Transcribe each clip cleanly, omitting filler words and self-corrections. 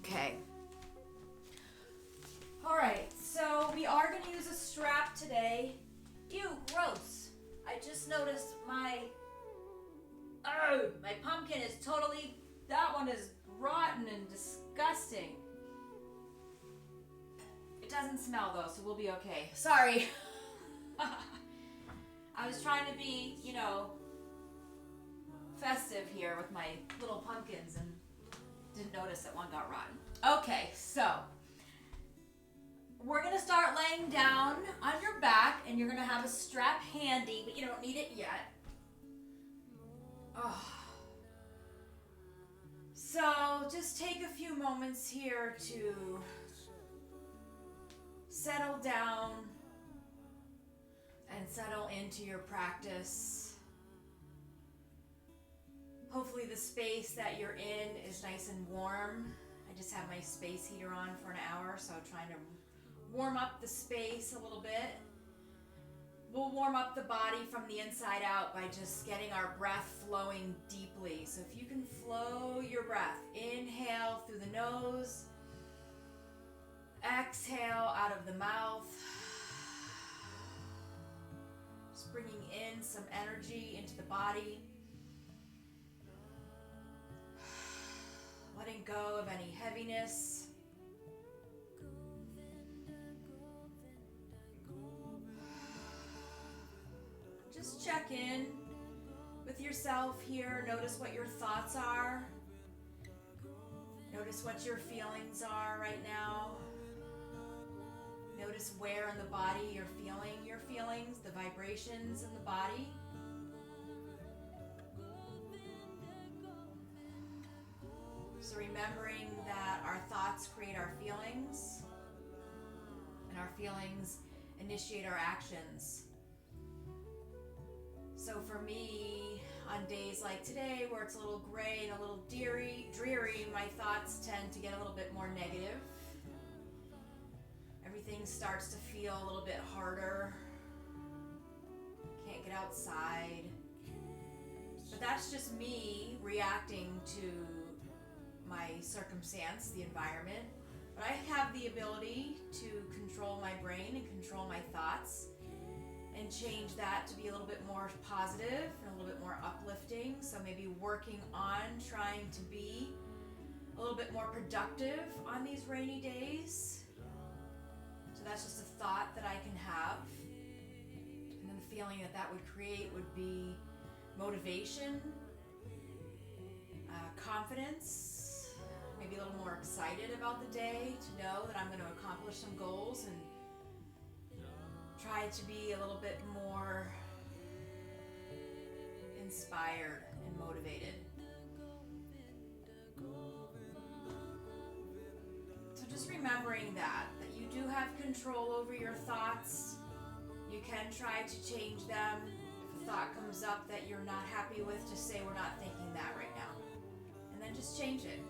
Okay. All right, so we are going to use a strap today. Ew, gross. I just noticed my pumpkin is totally, that one is rotten and disgusting. It doesn't smell though, so we'll be okay. Sorry. I was trying to be, festive here with my little pumpkins and didn't notice that one got rotten. Okay, so we're going to start laying down on your back, and you're going to have a strap handy, but you don't need it yet. Oh. So just take a few moments here to settle down and settle into your practice. Hopefully the space that you're in is nice and warm. I just have my space heater on for an hour, so trying to warm up the space a little bit. We'll warm up the body from the inside out by just getting our breath flowing deeply. So if you can flow your breath, inhale through the nose, exhale out of the mouth. Just bringing in some energy into the body. Letting go of any heaviness. Just check in with yourself here. Notice what your thoughts are. Notice what your feelings are right now. Notice where in the body you're feeling your feelings, the vibrations in the body. So remembering that our thoughts create our feelings, and our feelings initiate our actions. So for me, on days like today where it's a little gray and a little dreary, my thoughts tend to get a little bit more negative. Everything starts to feel a little bit harder. Can't get outside. But that's just me reacting to my circumstance, the environment. But I have the ability to control my brain and control my thoughts and change that to be a little bit more positive and a little bit more uplifting. So maybe working on trying to be a little bit more productive on these rainy days. So that's just a thought that I can have. And then the feeling that would create would be motivation, confidence, maybe a little more excited about the day to know that I'm going to accomplish some goals and try to be a little bit more inspired and motivated. So just remembering that you do have control over your thoughts. You can try to change them. If a thought comes up that you're not happy with, just say we're not thinking that right now. And then just change it.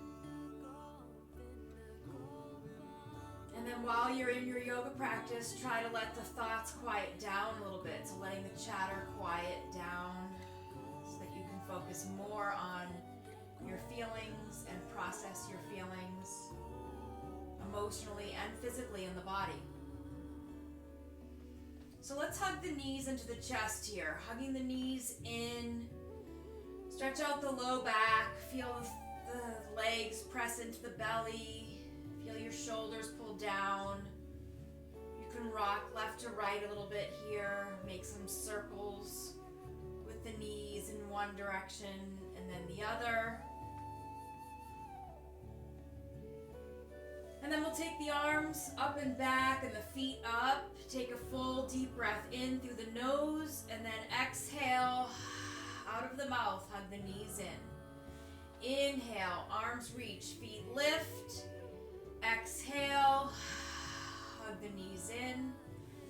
And then while you're in your yoga practice, try to let the thoughts quiet down a little bit. So letting the chatter quiet down so that you can focus more on your feelings and process your feelings emotionally and physically in the body. So let's hug the knees into the chest here. Hugging the knees in. Stretch out the low back. Feel the legs press into the belly. Feel your shoulders pull down. You can rock left to right a little bit here. Make some circles with the knees in one direction and then the other. And then we'll take the arms up and back and the feet up. Take a full deep breath in through the nose and then exhale out of the mouth. Hug the knees in. Inhale, arms reach, feet lift. Exhale, hug the knees in.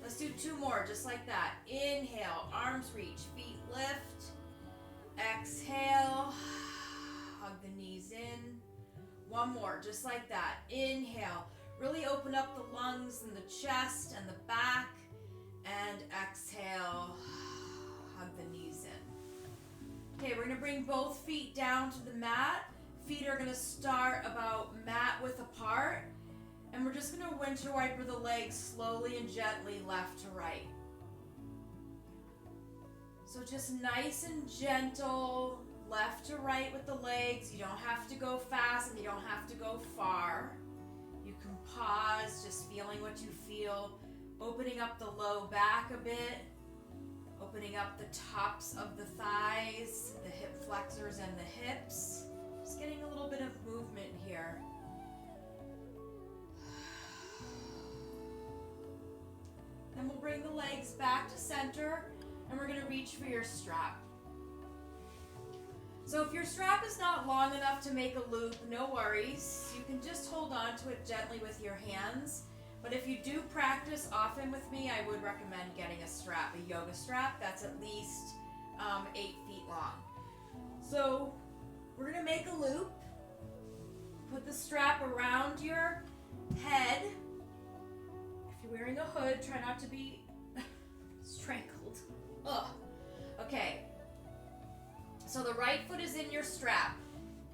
Let's do two more, just like that. Inhale, arms reach, feet lift. Exhale, hug the knees in. One more, just like that. Inhale, really open up the lungs and the chest and the back. And exhale, hug the knees in. Okay, we're gonna bring both feet down to the mat. Feet are gonna start about mat width apart, and we're just gonna winter wiper the legs slowly and gently left to right. So just nice and gentle, left to right with the legs. You don't have to go fast and you don't have to go far. You can pause, just feeling what you feel, opening up the low back a bit, opening up the tops of the thighs, the hip flexors and the hips. Just getting a little bit of movement here. Then we'll bring the legs back to center and we're gonna reach for your strap. So if your strap is not long enough to make a loop, no worries. You can just hold on to it gently with your hands. But if you do practice often with me, I would recommend getting a strap, a yoga strap that's at least 8 feet long. So we're gonna make a loop. Put the strap around your head. If you're wearing a hood, try not to be strangled. Ugh. Okay. So the right foot is in your strap.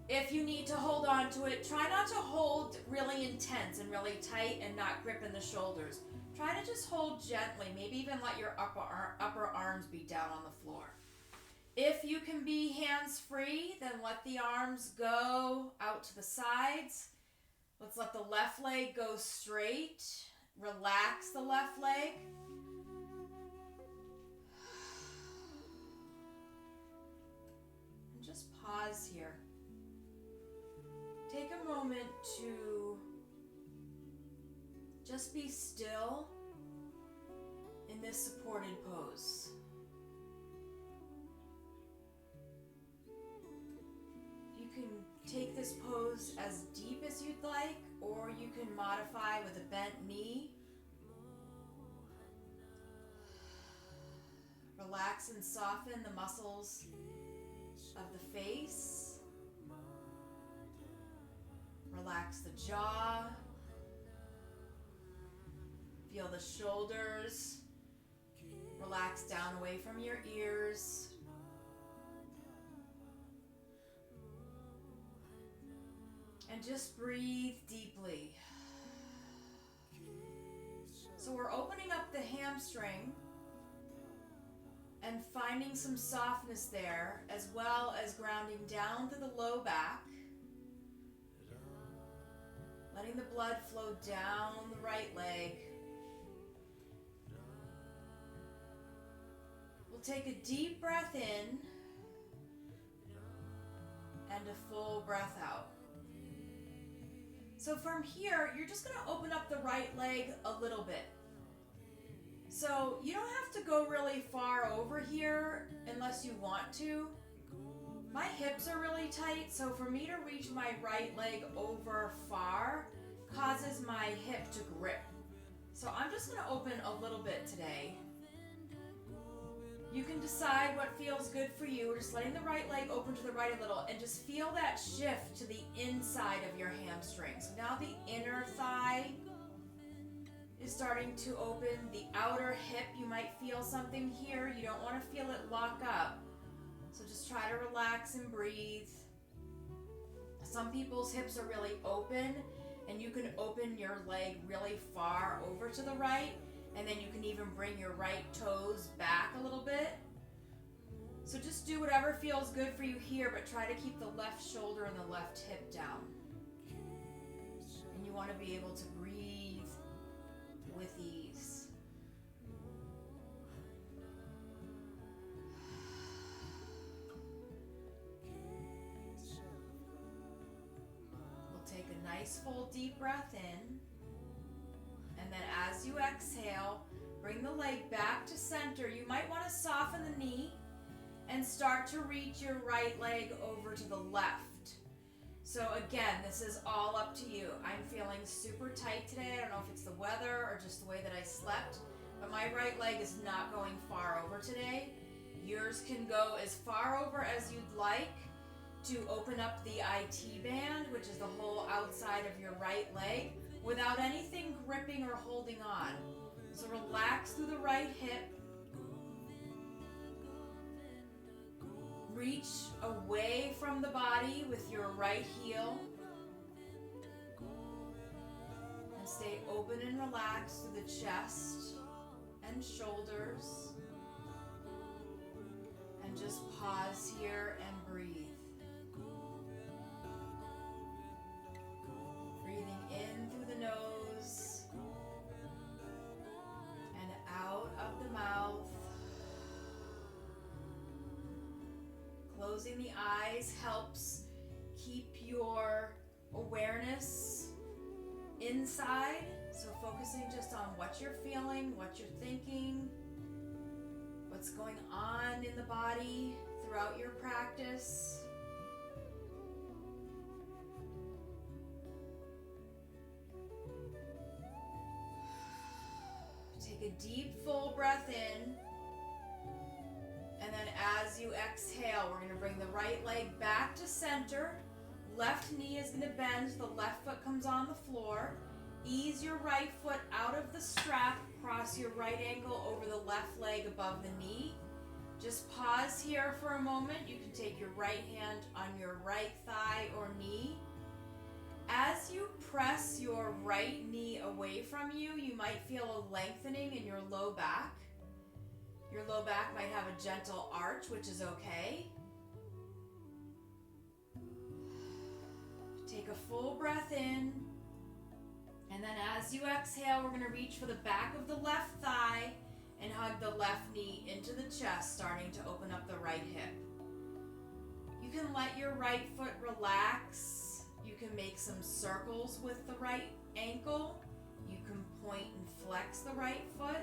If you need to hold on to it, try not to hold really intense and really tight and not grip in the shoulders. Try to just hold gently, maybe even let your upper arms be down on the floor. If you can be hands-free, then let the arms go out to the sides. Let's let the left leg go straight. Relax the left leg. And just pause here. Take a moment to just be still in this supported pose. You can take this pose as deep as you'd like, or you can modify with a bent knee. Relax and soften the muscles of the face. Relax the jaw. Feel the shoulders. Relax down away from your ears. And just breathe deeply. So we're opening up the hamstring and finding some softness there, as well as grounding down through the low back. Letting the blood flow down the right leg. We'll take a deep breath in and a full breath out. So from here, you're just going to open up the right leg a little bit. So you don't have to go really far over here unless you want to. My hips are really tight, so for me to reach my right leg over far causes my hip to grip. So I'm just going to open a little bit today. You can decide what feels good for you. We're just letting the right leg open to the right a little and just feel that shift to the inside of your hamstring. So now the inner thigh is starting to open. The outer hip, you might feel something here. You don't want to feel it lock up. So just try to relax and breathe. Some people's hips are really open, and you can open your leg really far over to the right, and then you can even bring your right toes back a little bit. So just do whatever feels good for you here, but try to keep the left shoulder and the left hip down. And you want to be able to breathe with ease. Take a nice full deep breath in, and then as you exhale, bring the leg back to center. You might want to soften the knee and start to reach your right leg over to the left. So again, this is all up to you. I'm feeling super tight today. I don't know if it's the weather or just the way that I slept, but my right leg is not going far over today. Yours can go as far over as you'd like to open up the IT band, which is the whole outside of your right leg, without anything gripping or holding on. So relax through the right hip. reach away from the body with your right heel. And stay open and relaxed through the chest and shoulders. And just pause here and breathe. Breathing in through the nose and out of the mouth. Closing the eyes helps keep your awareness inside. So focusing just on what you're feeling, what you're thinking, what's going on in the body throughout your practice. Take a deep, full breath in. And then as you exhale, we're going to bring the right leg back to center. Left knee is going to bend. The left foot comes on the floor. Ease your right foot out of the strap. Cross your right ankle over the left leg above the knee. Just pause here for a moment. You can take your right hand on your right thigh or knee. As you press your right knee away from you, you might feel a lengthening in your low back. Your low back might have a gentle arch, which is okay. Take a full breath in. And then as you exhale, we're going to reach for the back of the left thigh and hug the left knee into the chest, starting to open up the right hip. You can let your right foot relax. You can make some circles with the right ankle. You can point and flex the right foot.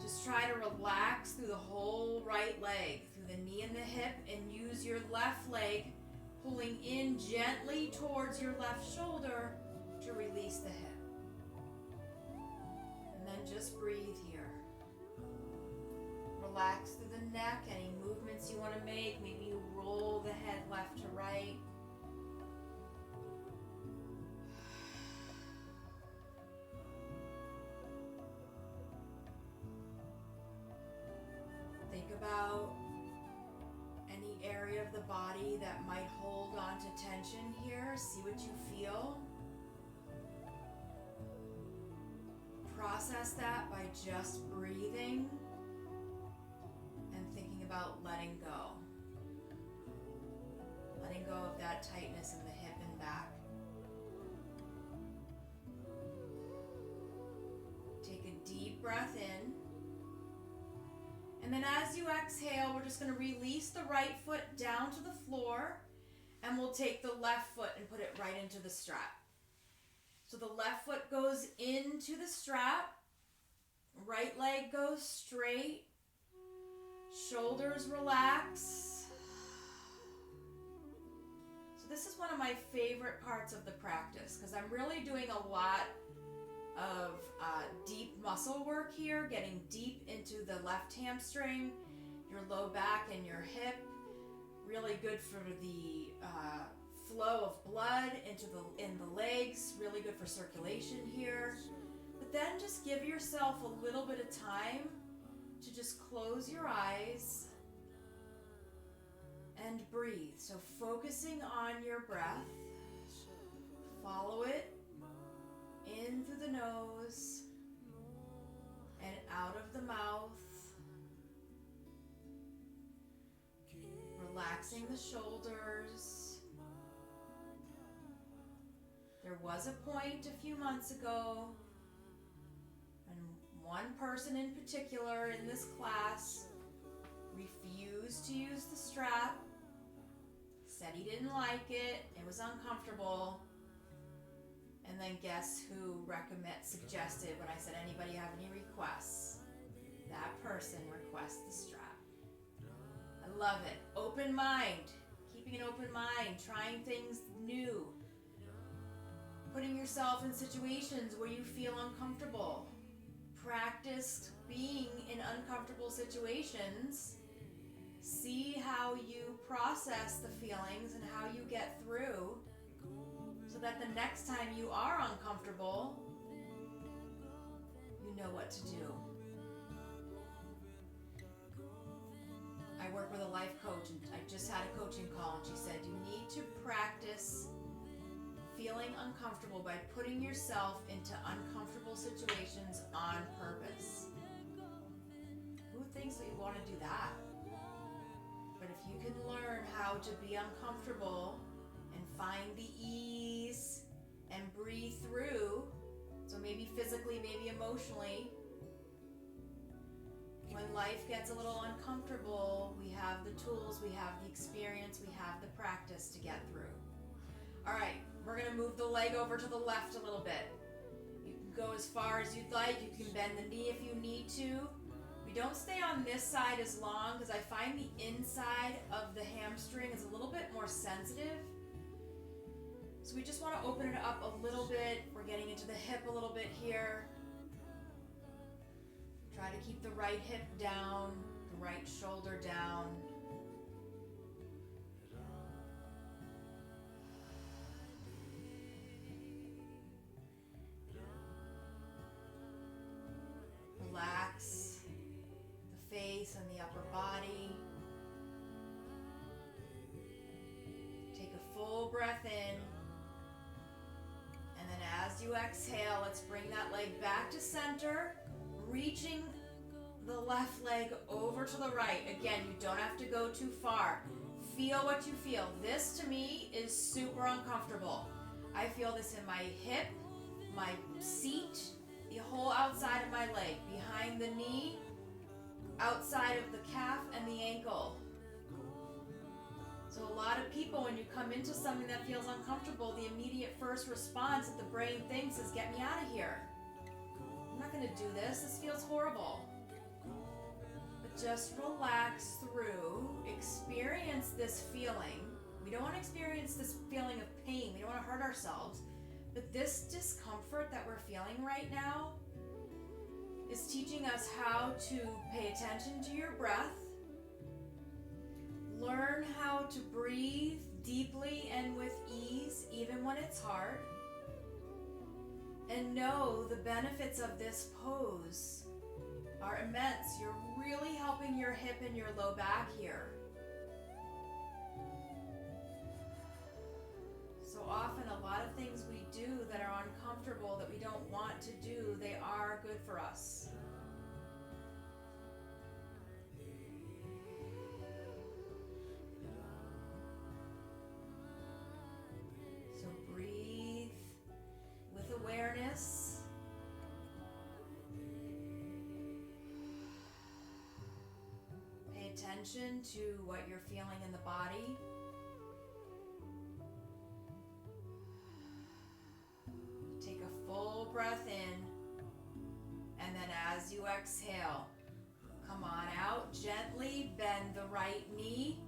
Just try to relax through the whole right leg, through the knee and the hip, and use your left leg pulling in gently towards your left shoulder to release the hip. And then just breathe here. Relax through the neck, any movements you want to make. Maybe you roll the head left to right. Think about any area of the body that might hold on to tension here. See what you feel. Process that by just breathing and thinking about letting go. Letting go of that tightness in the hip and back. Take a deep breath in. And then as you exhale, we're just going to release the right foot down to the floor, and we'll take the left foot and put it right into the strap. So the left foot goes into the strap, right leg goes straight, shoulders relax. So this is one of my favorite parts of the practice because I'm really doing a lot of deep muscle work here, getting deep into the left hamstring, your low back and your hip. Really good for the flow of blood in the legs, really good for circulation here. But then just give yourself a little bit of time to just close your eyes and breathe. So focusing on your breath, follow it in through the nose and out of the mouth. Relaxing the shoulders. There was a point a few months ago when one person in particular in this class refused to use the strap, said he didn't like it, it was uncomfortable. And then guess who suggested when I said, anybody have any requests? That person requests the strap. I love it. Open mind. Keeping an open mind. Trying things new. Putting yourself in situations where you feel uncomfortable. Practice being in uncomfortable situations. See how you process the feelings and how you get through, so that the next time you are uncomfortable, you know what to do. I work with a life coach, and I just had a coaching call, and she said you need to practice feeling uncomfortable by putting yourself into uncomfortable situations on purpose. Who thinks that you want to do that? But if you can learn how to be uncomfortable and find the ease and breathe through, so maybe physically, maybe emotionally, when life gets a little uncomfortable, we have the tools, we have the experience, we have the practice to get through. All right, we're gonna move the leg over to the left a little bit. You can go as far as you'd like. You can bend the knee if you need to. We don't stay on this side as long because I find the inside of the hamstring is a little bit more sensitive. So we just want to open it up a little bit. We're getting into the hip a little bit here. Try to keep the right hip down, the right shoulder down. Relax the face and the upper body. Take a full breath in. And then as you exhale, let's bring that leg back to center, reaching the left leg over to the right. Again, you don't have to go too far. Feel what you feel. This to me is super uncomfortable. I feel this in my hip, my seat, the whole outside of my leg, behind the knee, outside of the calf and the ankle. So a lot of people, when you come into something that feels uncomfortable, the immediate first response that the brain thinks is, get me out of here. I'm not going to do this. This feels horrible. But just relax through, experience this feeling. We don't want to experience this feeling of pain. We don't want to hurt ourselves. But this discomfort that we're feeling right now is teaching us how to pay attention to your breath, learn how to breathe deeply and with ease, even when it's hard, and know the benefits of this pose are immense. You're really helping your hip and your low back here. So often a lot of things we do that are uncomfortable, that we don't want to do, they are good for us. So breathe with awareness. Pay attention to what you're feeling in the body. Take a full breath in, and then as you exhale, come on out, gently bend the right knee.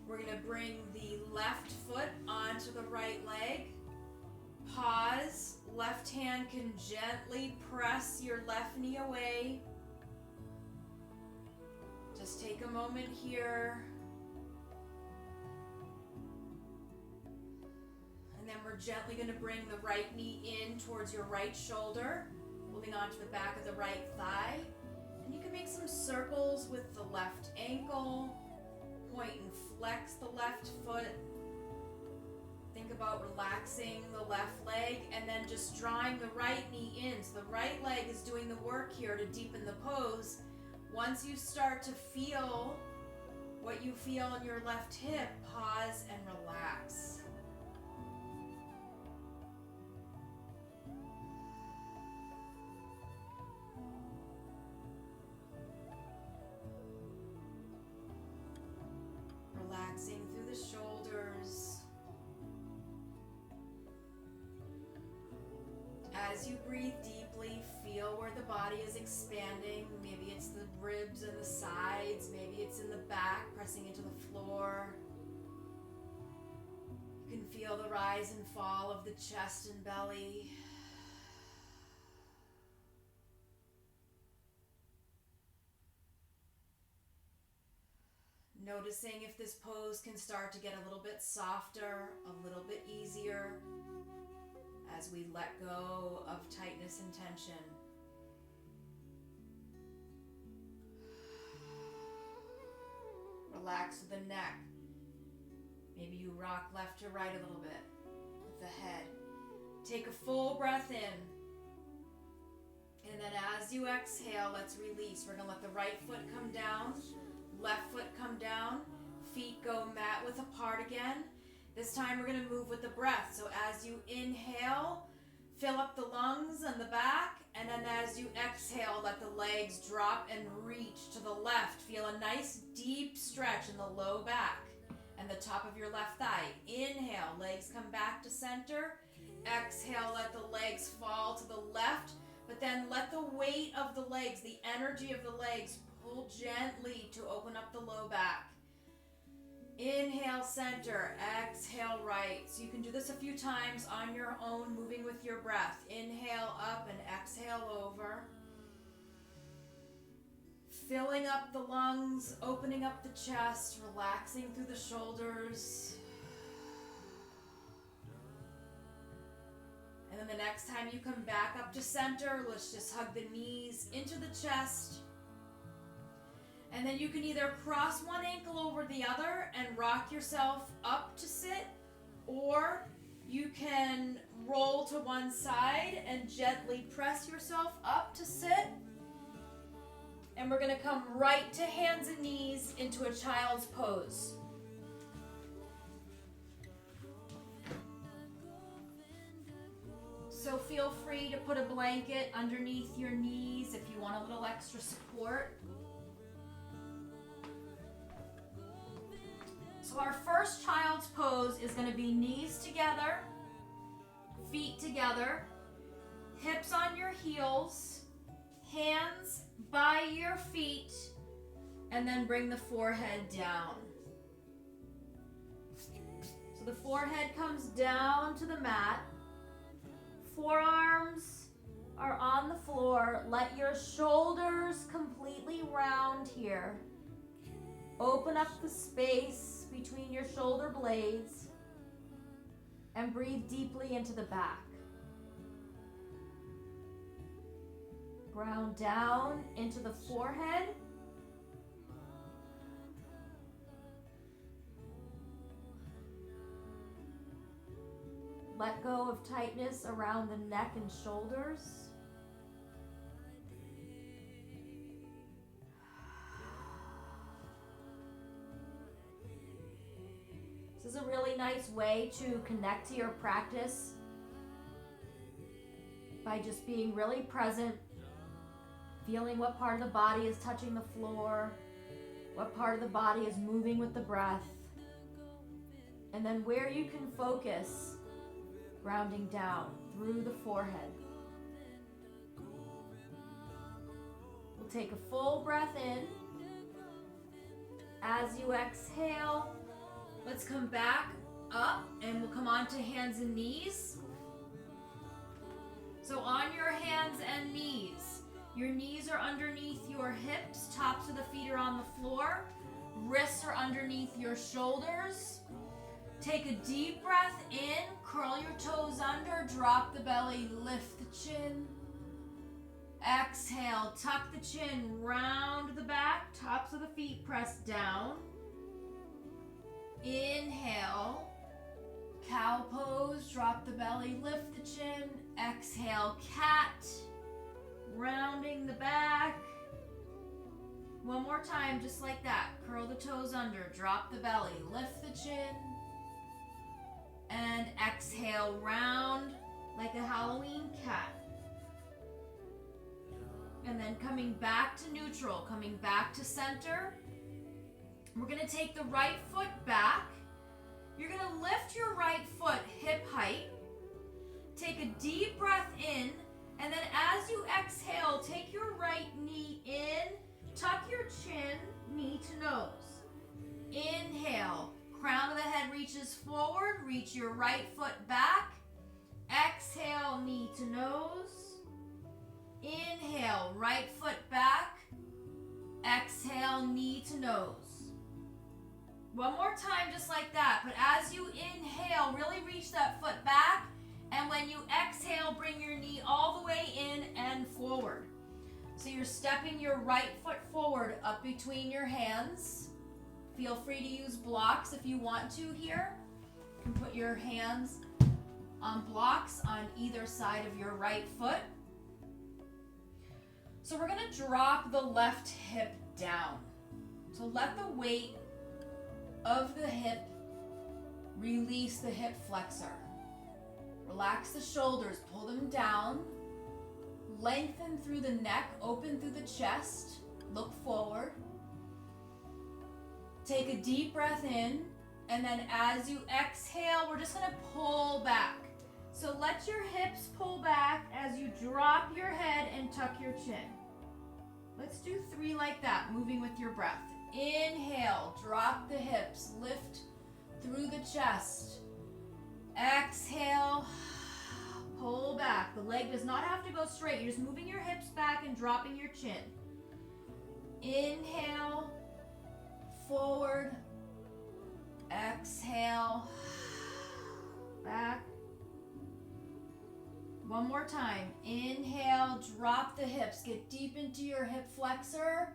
We're going to bring the left foot onto the right leg. Pause, left hand can gently press your left knee away. Just take a moment here. And then we're gently going to bring the right knee in towards your right shoulder, holding onto the back of the right thigh. And you can make some circles with the left ankle. Point and flex the left foot. Think about relaxing the left leg and then just drawing the right knee in. So the right leg is doing the work here to deepen the pose. Once you start to feel what you feel in your left hip, pause and relax. Relaxing through the shoulders. As you breathe deeply, feel where the body is expanding. Maybe it's the ribs and the sides. Maybe it's in the back, pressing into the floor. You can feel the rise and fall of the chest and belly. Noticing if this pose can start to get a little bit softer, a little bit easier as we let go of tightness and tension. Relax the neck. Maybe you rock left to right a little bit with the head. Take a full breath in. And then as you exhale, let's release. We're going to let the right foot come down, left foot come down, feet go mat width apart again. This time we're going to move with the breath. So as you inhale, fill up the lungs and the back. And then as you exhale, let the legs drop and reach to the left. Feel a nice deep stretch in the low back and the top of your left thigh. Inhale, legs come back to center. Exhale, let the legs fall to the left. But then let the weight of the legs, the energy of the legs, pull gently to open up the low back. Inhale, center. Exhale, right. So you can do this a few times on your own, moving with your breath. Inhale up and exhale over. Filling up the lungs, opening up the chest, relaxing through the shoulders. And then the next time you come back up to center, let's just hug the knees into the chest. And then you can either cross one ankle over the other and rock yourself up to sit, or you can roll to one side and gently press yourself up to sit. And we're going to come right to hands and knees into a child's pose. So feel free to put a blanket underneath your knees if you want a little extra support. So our first child's pose is going to be knees together, feet together, hips on your heels, hands by your feet, and then bring the forehead down. So the forehead comes down to the mat. Forearms are on the floor. Let your shoulders completely round here. Open up the space between your shoulder blades and breathe deeply into the back. Ground down into the forehead. Let go of tightness around the neck and shoulders. This is a really nice way to connect to your practice by just being really present, feeling what part of the body is touching the floor, what part of the body is moving with the breath, and then where you can focus, grounding down through the forehead. We'll take a full breath in. As you exhale, let's come back up and we'll come on to hands and knees. So on your hands and knees, your knees are underneath your hips, tops of the feet are on the floor, wrists are underneath your shoulders. Take a deep breath in, curl your toes under, drop the belly, lift the chin. Exhale, tuck the chin, round the back, tops of the feet press down. Inhale, cow pose, drop the belly, lift the chin. Exhale, cat, rounding the back. One more time, just like that. Curl the toes under, drop the belly, lift the chin. And exhale, round like a Halloween cat. And then coming back to neutral, coming back to center. We're going to take the right foot back. You're going to lift your right foot hip height. Take a deep breath in. And then as you exhale, take your right knee in. Tuck your chin, knee to nose. Inhale. Crown of the head reaches forward. Reach your right foot back. Exhale, knee to nose. Inhale, right foot back. Exhale, knee to nose. One more time, just like that. But as you inhale, really reach that foot back. And when you exhale, bring your knee all the way in and forward. So you're stepping your right foot forward up between your hands. Feel free to use blocks if you want to here. You can put your hands on blocks on either side of your right foot. So we're gonna drop the left hip down. So let the weight of the hip release the hip flexor. Relax the shoulders, pull them down. Lengthen through the neck, open through the chest. Look forward. Take a deep breath in, and then as you exhale, we're just gonna pull back. So let your hips pull back as you drop your head and tuck your chin. Let's do 3 like that, moving with your breath. Inhale, drop the hips, lift through the chest. Exhale, pull back. The leg does not have to go straight. You're just moving your hips back and dropping your chin. Inhale, forward. Exhale, back. One more time. Inhale, drop the hips. Get deep into your hip flexor.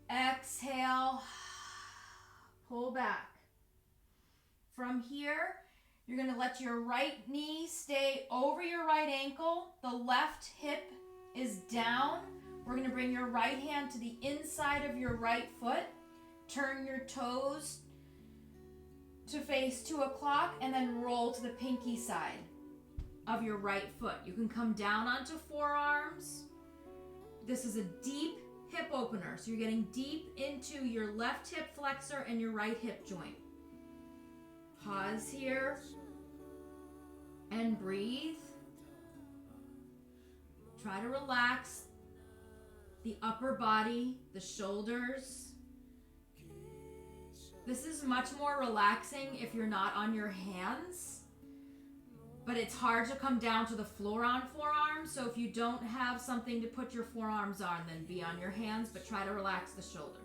Exhale, pull back. From here, you're going to let your right knee stay over your right ankle. The left hip is down. We're going to bring your right hand to the inside of your right foot. Turn your toes to face 2 o'clock and then roll to the pinky side of your right foot. You can come down onto forearms. This is a deep hip opener. So you're getting deep into your left hip flexor and your right hip joint. Pause here and breathe. Try to relax the upper body, the shoulders. This is much more relaxing if you're not on your hands, but it's hard to come down to the floor on forearms. So if you don't have something to put your forearms on, then be on your hands, but try to relax the shoulders.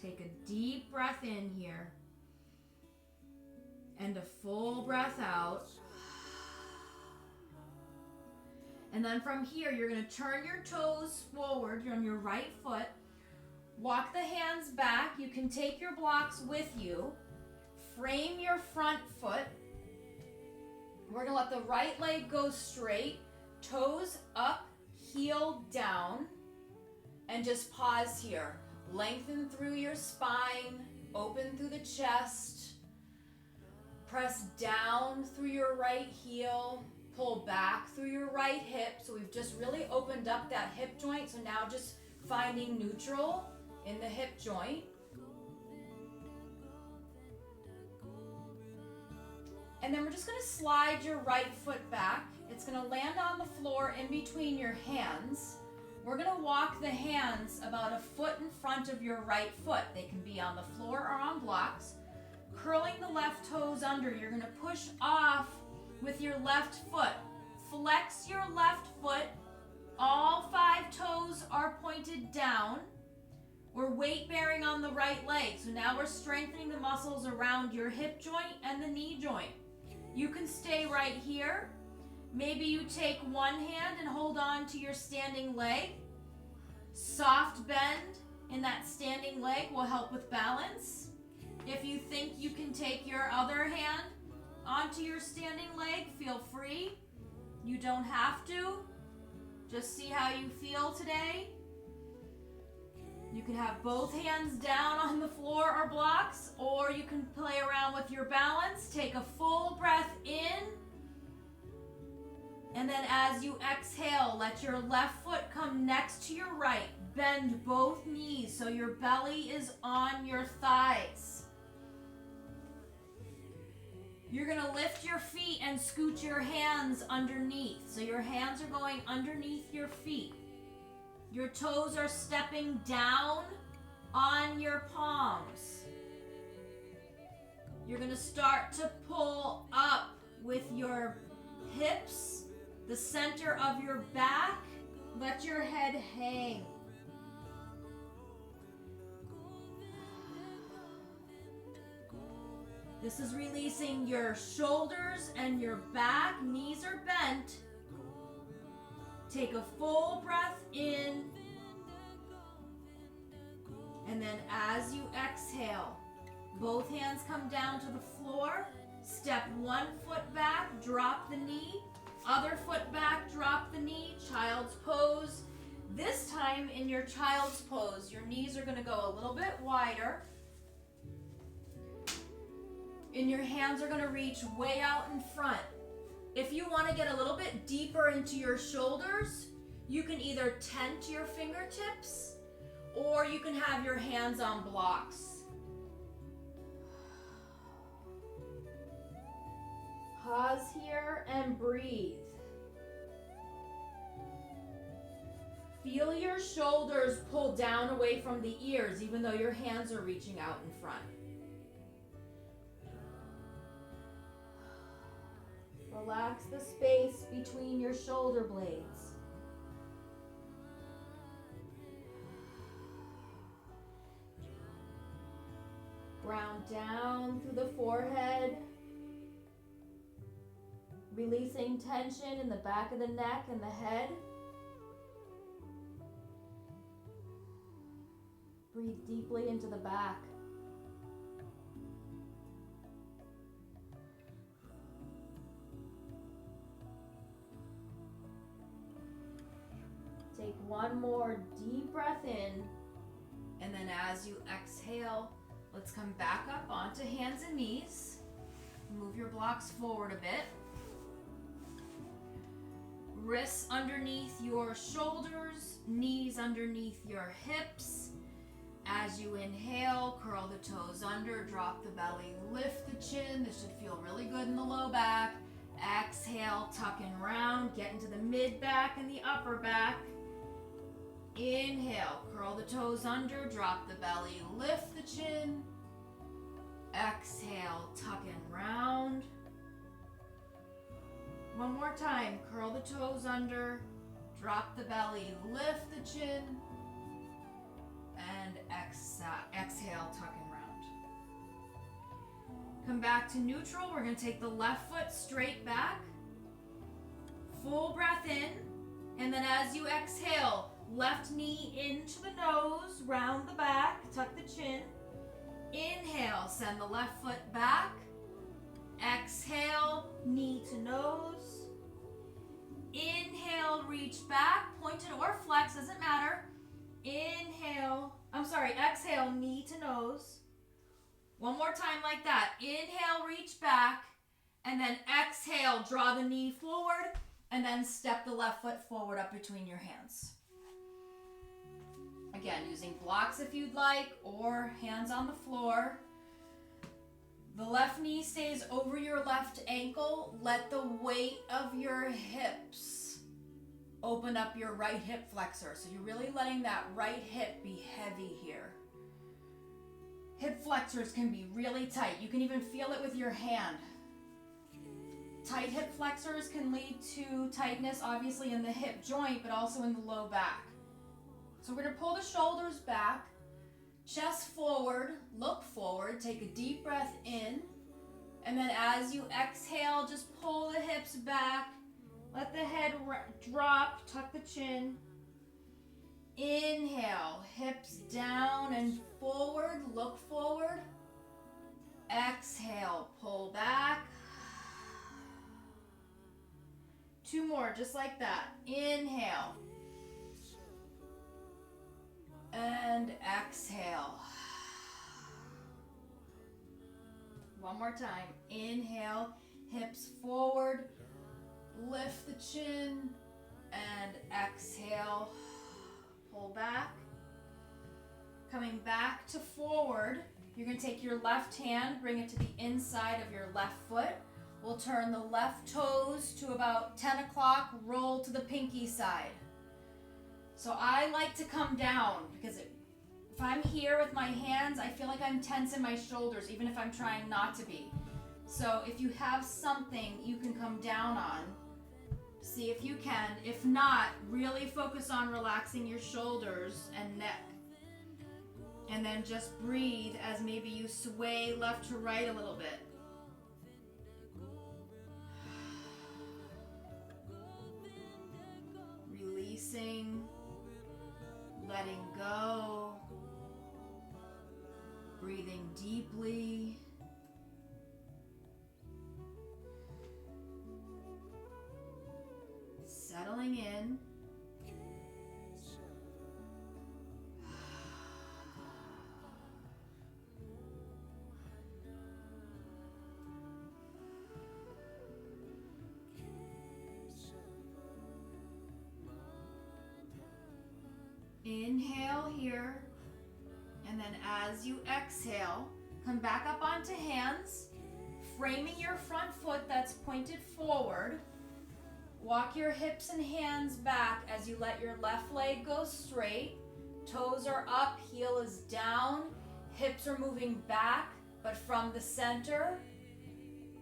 Take a deep breath in here and a full breath out. And then from here, you're going to turn your toes forward on your right foot. Walk the hands back. You can take your blocks with you. Frame your front foot. We're going to let the right leg go straight. Toes up, heel down. And just pause here. Lengthen through your spine. Open through the chest. Press down through your right heel. Pull back through your right hip. So we've just really opened up that hip joint. So now just finding neutral in the hip joint. And then we're just going to slide your right foot back. It's going to land on the floor in between your hands. We're going to walk the hands about a foot in front of your right foot. They can be on the floor or on blocks. Curling the left toes under. You're going to push off with your left foot. Flex your left foot. All 5 toes are pointed down. We're weight bearing on the right leg. So now we're strengthening the muscles around your hip joint and the knee joint. You can stay right here. Maybe you take one hand and hold on to your standing leg. Soft bend in that standing leg will help with balance. If you think you can take your other hand onto your standing leg, feel free. You don't have to. Just see how you feel today. You can have both hands down on the floor or blocks, or you can play around with your balance. Take a full breath in. And then as you exhale, let your left foot come next to your right. Bend both knees so your belly is on your thighs. You're going to lift your feet and scoot your hands underneath. So your hands are going underneath your feet. Your toes are stepping down on your palms. You're going to start to pull up with your hips, the center of your back. Let your head hang. This is releasing your shoulders and your back. Knees are bent. Take a full breath in And then as you exhale, both hands come down to the floor. Step one foot back, drop the knee. Other foot back, drop the knee. Child's pose. This time in your child's pose, your knees are going to go a little bit wider. And your hands are going to reach way out in front. If you want to get a little bit deeper into your shoulders, you can either tent your fingertips or you can have your hands on blocks. Pause here and breathe. Feel your shoulders pull down away from the ears, even though your hands are reaching out in front. Relax the space between your shoulder blades. Ground down through the forehead. Releasing tension in the back of the neck and the head. Breathe deeply into the back. Take one more deep breath in, and then as you exhale, let's come back up onto hands and knees. Move your blocks forward a bit. Wrists underneath your shoulders, knees underneath your hips. As you inhale, curl the toes under, drop the belly, lift the chin. This should feel really good in the low back. Exhale, tuck and round, get into the mid back and the upper back. Inhale, curl the toes under, drop the belly, lift the chin. Exhale, tuck and round. One more time, curl the toes under, drop the belly, lift the chin, and exhale, tuck and round. Come back to neutral. We're going to take the left foot straight back. Full breath in, and then as you exhale, left knee into the nose, round the back, tuck the chin. Inhale, send the left foot back. Exhale, knee to nose. Inhale, reach back, pointed or flex, doesn't matter. Exhale, knee to nose. One more time like that. Inhale, reach back, and then exhale, draw the knee forward, and then step the left foot forward up between your hands. Again, using blocks if you'd like, or hands on the floor. The left knee stays over your left ankle. Let the weight of your hips open up your right hip flexor. So you're really letting that right hip be heavy here. Hip flexors can be really tight. You can even feel it with your hand. Tight hip flexors can lead to tightness, obviously, in the hip joint, but also in the low back. So we're going to pull the shoulders back. Chest forward, look forward, take a deep breath in, and then as you exhale, just pull the hips back, let the head drop, tuck the chin. Inhale, hips down and forward, look forward. Exhale, pull back. Two more, just like that. Inhale. And exhale. One more time. Inhale, hips forward, lift the chin, and exhale, pull back. Coming back to forward, you're going to take your left hand, bring it to the inside of your left foot. We'll turn the left toes to about 10 o'clock, roll to the pinky side. So I like to come down because if I'm here with my hands, I feel like I'm tense in my shoulders, even if I'm trying not to be. So if you have something you can come down on, see if you can. If not, really focus on relaxing your shoulders and neck. And then just breathe as maybe you sway left to right a little bit. Releasing. Letting go. Breathing deeply. Settling in. Inhale here, and then as you exhale, come back up onto hands, framing your front foot that's pointed forward. Walk your hips and hands back as you let your left leg go straight. Toes are up, heel is down, hips are moving back, but from the center.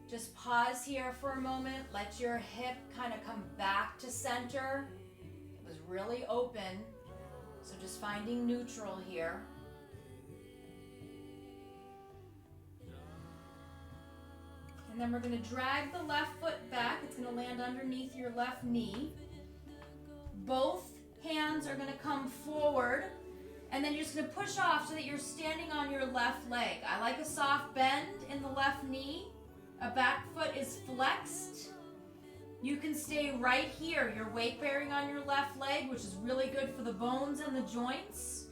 Just pause here for a moment, let your hip kind of come back to center. It was really open. So just finding neutral here. And then we're going to drag the left foot back. It's going to land underneath your left knee. Both hands are going to come forward. And then you're just going to push off so that you're standing on your left leg. I like a soft bend in the left knee. A back foot is flexed. You can stay right here. You're weight bearing on your left leg, which is really good for the bones and the joints.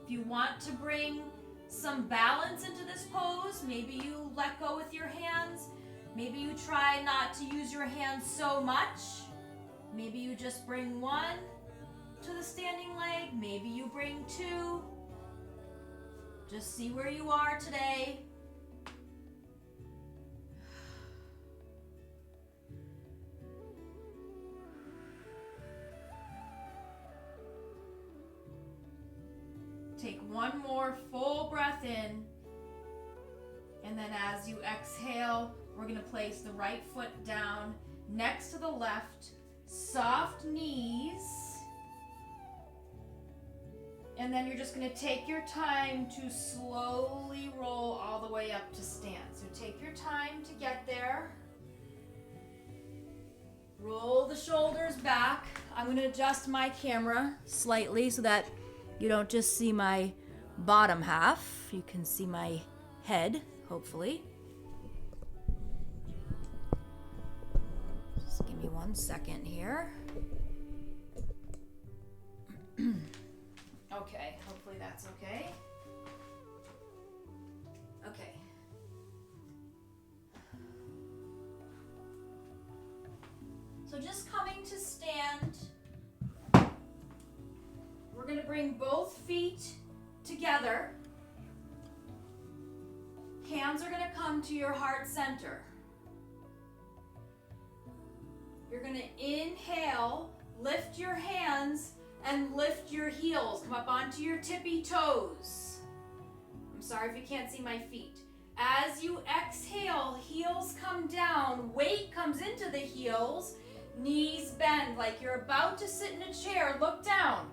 If you want to bring some balance into this pose, maybe you let go with your hands. Maybe you try not to use your hands so much. Maybe you just bring one to the standing leg. Maybe you bring two. Just see where you are today. Take one more full breath in, and then as you exhale, we're going to place the right foot down next to the left, soft knees, and then you're just going to take your time to slowly roll all the way up to stand. So take your time to get there. Roll the shoulders back. I'm going to adjust my camera slightly so that you don't just see my bottom half. You can see my head, hopefully. Just give me 1 second here. Okay, hopefully that's okay. Okay. So just coming to stand. We're going to bring both feet together. Hands are going to come to your heart center. You're going to inhale, lift your hands, and lift your heels. Come up onto your tippy toes. I'm sorry if you can't see my feet. As you exhale, heels come down, weight comes into the heels, knees bend like you're about to sit in a chair. Look down.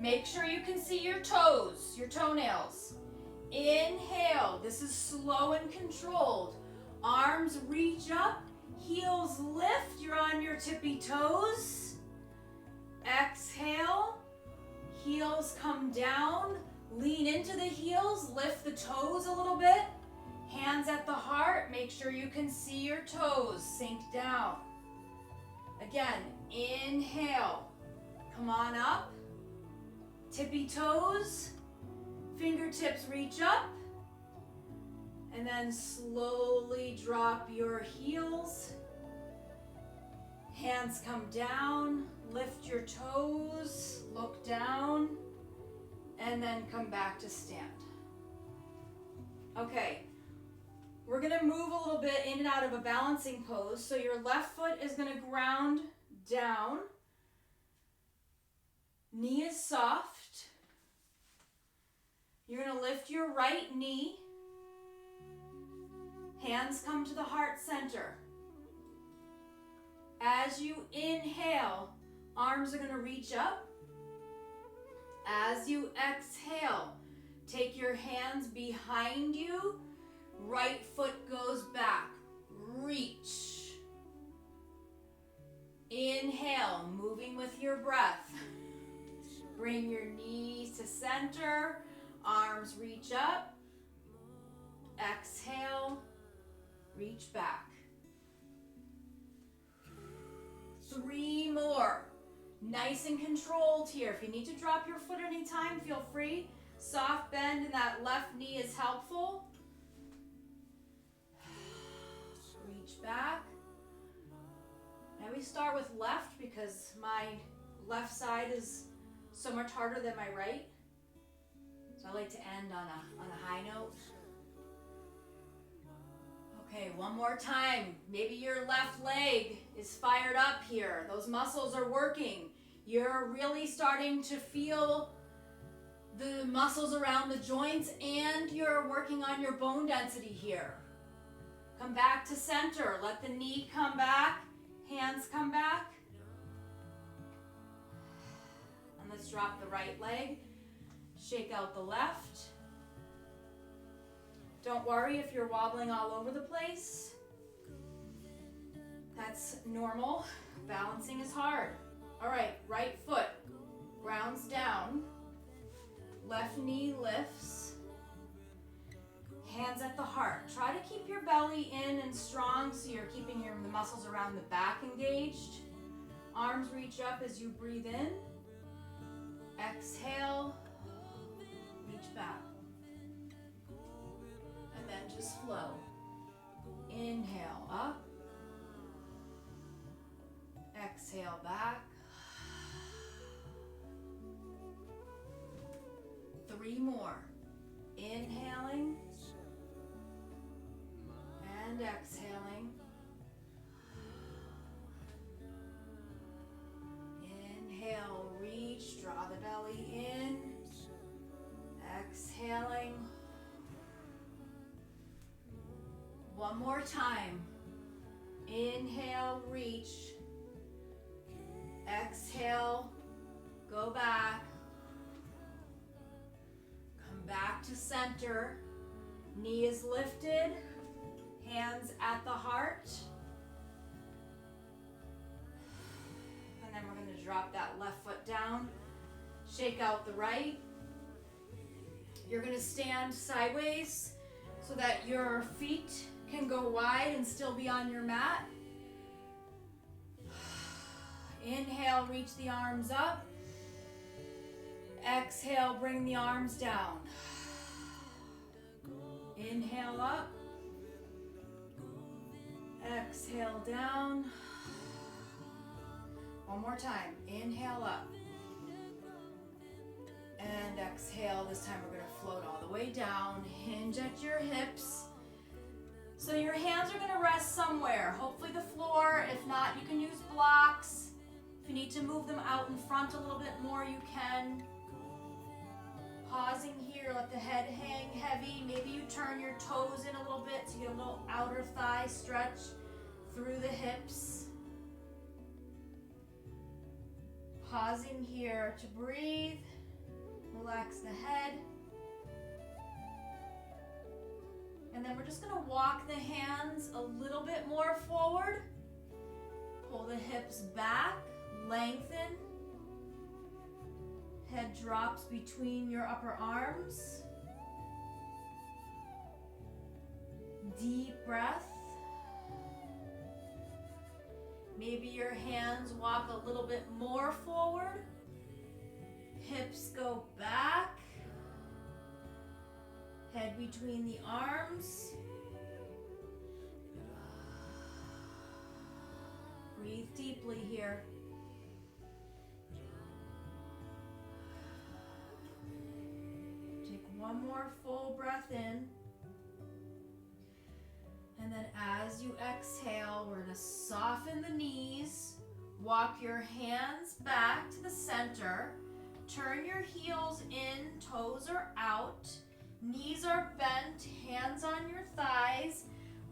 Make sure you can see your toes, your toenails. Inhale. This is slow and controlled. Arms reach up, heels lift. You're on your tippy toes. Exhale. Heels come down. Lean into the heels. Lift the toes a little bit. Hands at the heart. Make sure you can see your toes. Sink down. Again, inhale. Come on up. Tippy toes, fingertips reach up, and then slowly drop your heels. Hands come down, lift your toes, look down, and then come back to stand. Okay, we're gonna move a little bit in and out of a balancing pose. So your left foot is gonna ground down. Knee is soft. You're going to lift your right knee. Hands come to the heart center. As you inhale, arms are going to reach up. As you exhale, take your hands behind you. Right foot goes back. Reach. Inhale, moving with your breath. Bring your knees to center, arms reach up, Exhale, reach back. 3 more. Nice and controlled here. If you need to drop your foot anytime, feel free. Soft bend in that left knee is helpful. Reach back. Now we start with left because my left side is so much harder than my right. So I like to end on a high note. Okay, one more time. Maybe your left leg is fired up here. Those muscles are working. You're really starting to feel the muscles around the joints, and you're working on your bone density here. Come back to center. Let the knee come back. Hands come back. And let's drop the right leg. Shake out the left. Don't worry if you're wobbling all over the place. That's normal. Balancing is hard. All right, right foot grounds down. Left knee lifts. Hands at the heart. Try to keep your belly in and strong so you're keeping the muscles around the back engaged. Arms reach up as you breathe in. Exhale, reach back. And then just flow. Inhale up. Exhale back. 3 more. Inhaling and exhaling. Inhale, reach, draw the belly in. Exhaling. One more time. Inhale, reach. Exhale, go back. Come back to center. Knee is lifted. Hands at the heart. And then we're going to drop that left foot down. Shake out the right. You're going to stand sideways so that your feet can go wide and still be on your mat. Inhale, reach the arms up. Exhale, bring the arms down. Inhale up. Exhale down. One more time. Inhale up. And exhale. This time we're going to float all the way down. Hinge at your hips. So your hands are going to rest somewhere. Hopefully the floor. If not, you can use blocks. If you need to move them out in front a little bit more, you can. Pausing here, let the head hang heavy. Maybe you turn your toes in a little bit to get a little outer thigh stretch through the hips. Pausing here to breathe. Relax the head. And then we're just going to walk the hands a little bit more forward. Pull the hips back, lengthen. Head drops between your upper arms. Deep breath. Maybe your hands walk a little bit more forward. Hips go back. Head between the arms. Breathe deeply here. Take one more full breath in. And then as you exhale, we're going to soften the knees. Walk your hands back to the center. Turn your heels in, toes are out. Knees are bent, hands on your thighs.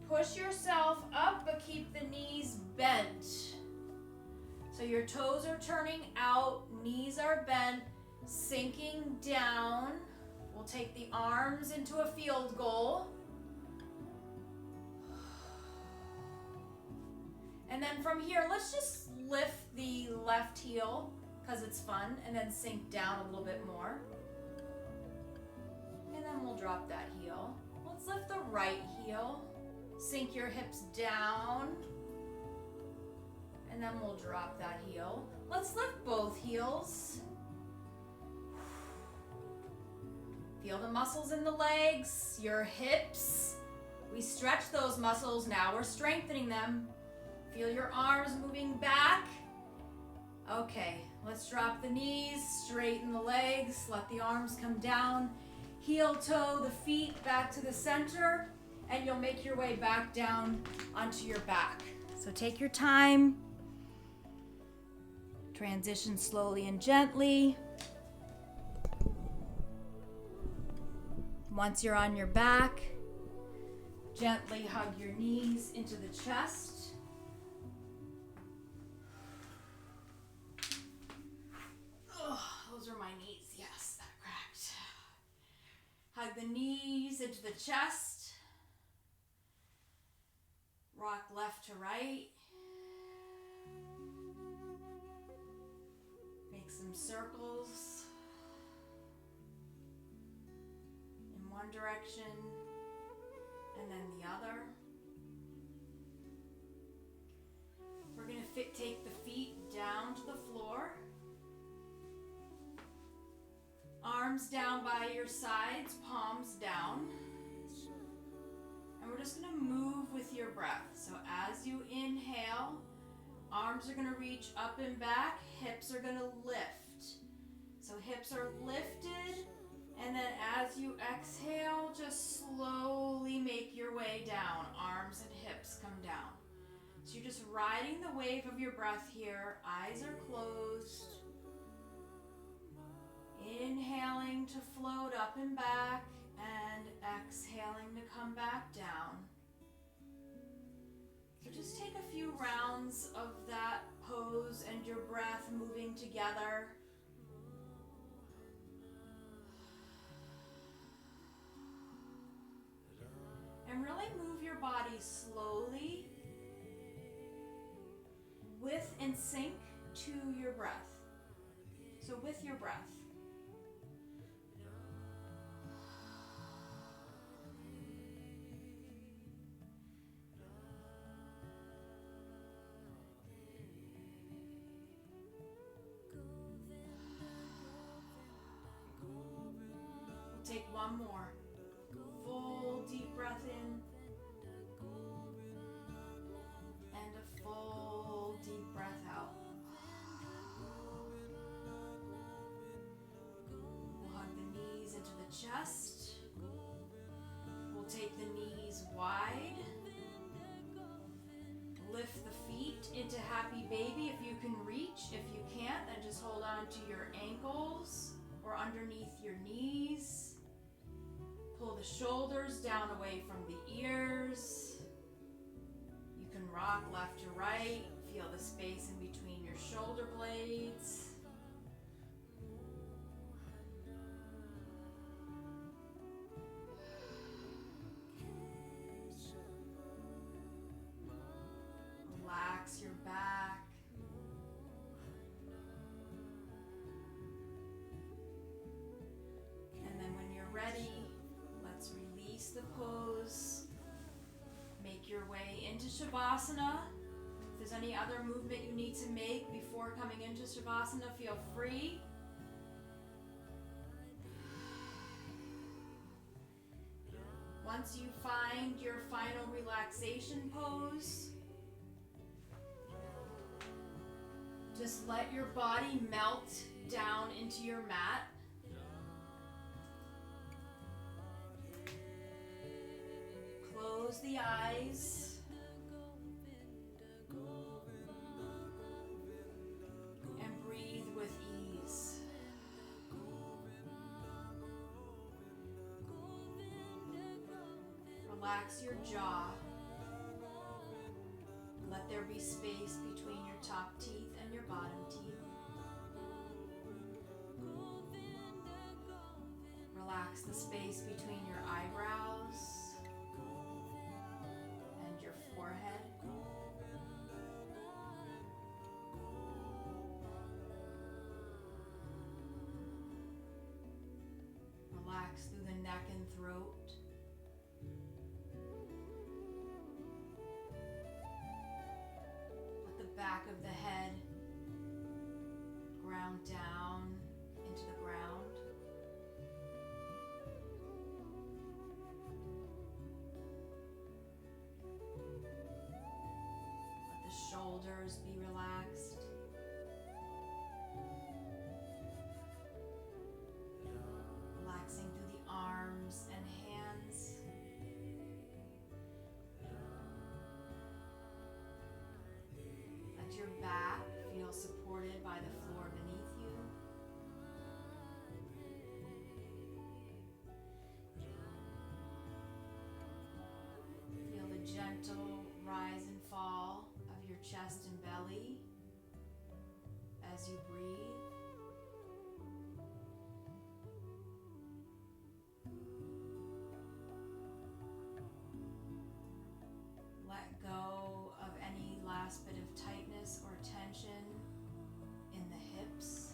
Push yourself up, but keep the knees bent. So your toes are turning out, knees are bent, sinking down. We'll take the arms into a field goal. And then from here, let's just lift the left heel because it's fun, and then sink down a little bit more. And then we'll drop that heel. Let's lift the right heel. Sink your hips down. And then we'll drop that heel. Let's lift both heels. Feel the muscles in the legs, your hips. We stretch those muscles, now we're strengthening them. Feel your arms moving back. Okay, let's drop the knees, straighten the legs, let the arms come down. Heel toe the feet back to the center, and you'll make your way back down onto your back. So take your time. Transition slowly and gently. Once you're on your back, gently hug your knees into the chest. Oh, those are my knees. Yes, that cracked. Hug the knees into the chest. Rock left to right. Make some circles in one direction and then the other. We're going to take the feet down to the floor. Arms down by your sides, palms down. And we're just going to move with your breath. So as you inhale, arms are going to reach up and back, hips are going to lift. So hips are lifted, and then as you exhale, just slowly make your way down. Arms and hips come down. So you're just riding the wave of your breath here. Eyes are closed. Inhaling to float up and back, and exhaling to come back down. So just take a few rounds of that pose and your breath moving together. And really move your body slowly with and sync to your breath. So with your breath. Take one more. Full deep breath in. And a full deep breath out. We'll hug the knees into the chest. We'll take the knees wide. Lift the feet into happy baby if you can reach. If you can't, then just hold on to your ankles or underneath your knees. Pull the shoulders down away from the ears. You can rock left to right. Feel the space in between your shoulder blades. Relax your back. And then when you're ready, let's release the pose. Make your way into Shavasana. If there's any other movement you need to make before coming into Shavasana, feel free. Once you find your final relaxation pose, just let your body melt down into your mat. Close the eyes. And breathe with ease. Relax your jaw. Let there be space between your top teeth and your bottom teeth. Relax the space between your eyebrows and your forehead. Relax through the neck and throat. back of the head ground down into the ground. Let the shoulders be relaxed. Relaxing through the arms and hands. Let your back feel supported by the floor beneath you. Feel the gentle rise and fall of your chest and belly as you breathe. Let go of any last bit of tightness or tension in the hips.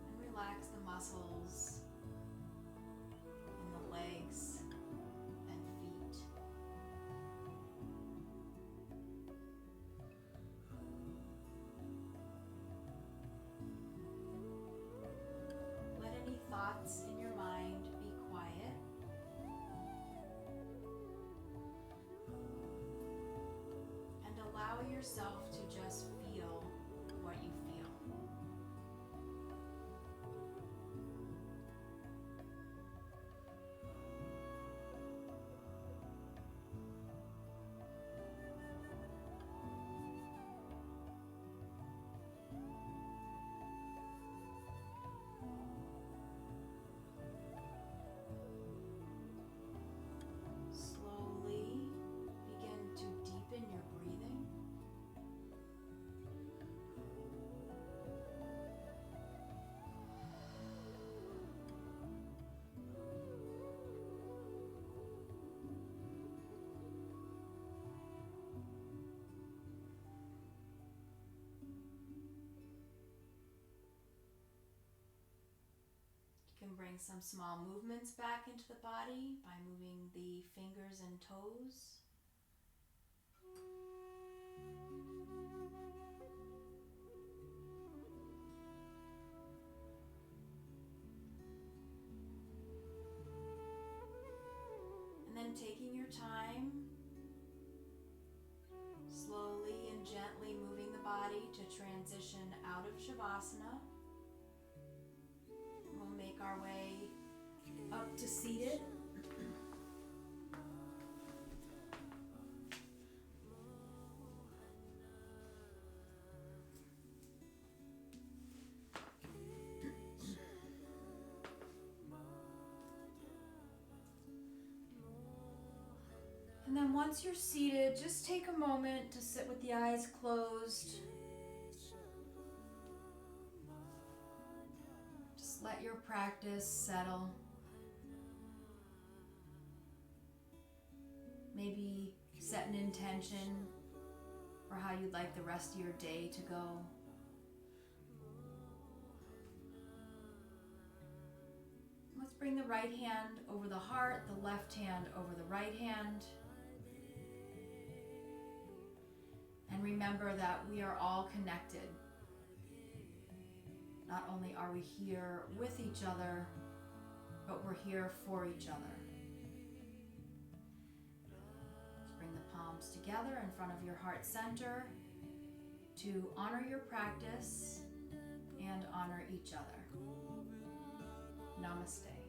And relax the muscles in the legs and feet. Let any thoughts in your mind be quiet. And allow yourself to just feel what you feel. Slowly begin to deepen your breathing. You can bring some small movements back into the body by moving the fingers and toes. And then taking your time, slowly and gently moving the body to transition out of Shavasana. We'll make our way up to seated. And then once you're seated, just take a moment to sit with the eyes closed. Just let your practice settle. Maybe set an intention for how you'd like the rest of your day to go. Let's bring the right hand over the heart, the left hand over the right hand. And remember that we are all connected. Not only are we here with each other, but we're here for each other. Let's bring the palms together in front of your heart center to honor your practice and honor each other. Namaste.